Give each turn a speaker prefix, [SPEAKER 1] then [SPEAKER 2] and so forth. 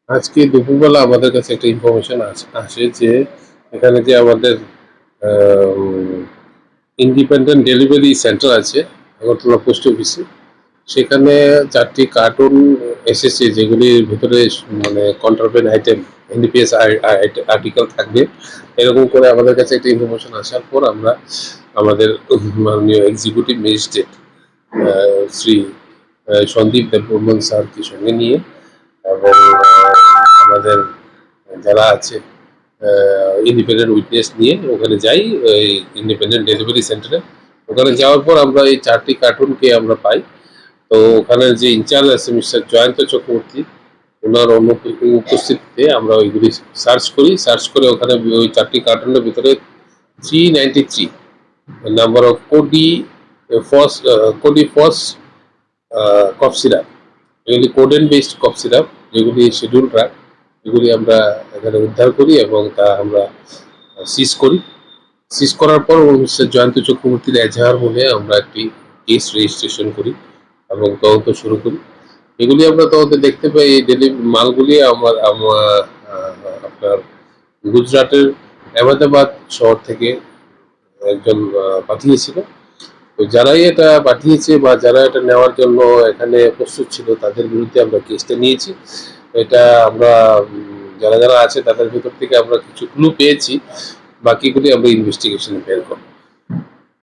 [SPEAKER 1] আজকে দুপুরবেলা আমাদের কাছে একটা ইনফরমেশন আসে যে এখানে যে আমাদের ইন্ডিপেন্ডেন্ট ডেলিভারি সেন্টার আছে আগরতলা পোস্ট অফিসে, সেখানে 4টি কার্টুন এসেছে যেগুলির ভিতরে মানে কন্ট্রাব্যান্ড আইটেম, এনডিপিএস আর্টিকেল থাকবে। এরকম করে আমাদের কাছে একটা ইনফরমেশন আসার পর আমরা আমাদের মাননীয় এক্সিকিউটিভ ম্যাজিস্ট্রেট শ্রী সন্দীপ দেববর্মন স্যারকে সঙ্গে নিয়ে এবং আমাদের যারা আছে ইন্ডিপেন্ডেন্ট উইটনেস নিয়ে ওখানে যাই, ওই ইন্ডিপেন্ডেন্ট ডেলিভারি সেন্টারে। ওখানে যাওয়ার পর আমরা এই 4টি কার্টুনকে আমরা পাই। তো ওখানে যে ইনচার্জ আছে মিস্টার জয়ন্ত চক্রবর্তী, ওনার উপস্থিতিতে আমরা ওইগুলি সার্চ করি। সার্চ করে ওখানে ওই 4টি কার্টুনের ভিতরে 393 নাম্বার অফ কোডি ফস কফ সিরাপ, এগুলি কোডেন বেসড কফ সিরাপ, যেগুলি শিডিউল ড্রাগ, এগুলি আমরা এখানে উদ্ধার করি এবং তা আমরা সিজ করি। সিজ করার পর মিস্টার জয়ন্ত চক্রবর্তীর এজাহার বলে আমরা একটি কেস রেজিস্ট্রেশন করি এবং তদন্ত শুরু করি। এগুলি আমরা তদন্তে দেখতে পাই এই মালগুলি আপনার গুজরাটের আহমেদাবাদ শহর থেকে একজন পাঠিয়েছিল। তো যারাই এটা পাঠিয়েছে বা যারা এটা নেওয়ার জন্য এখানে প্রস্তুত ছিল তাদের বিরুদ্ধে আমরা কেসটা নিয়েছি। এটা আমরা যারা যারা আছে তাদের ভিতর থেকে আমরা কিছু ক্লু পেয়েছি, বাকিগুলি আমরা ইনভেস্টিগেশনে বের করব।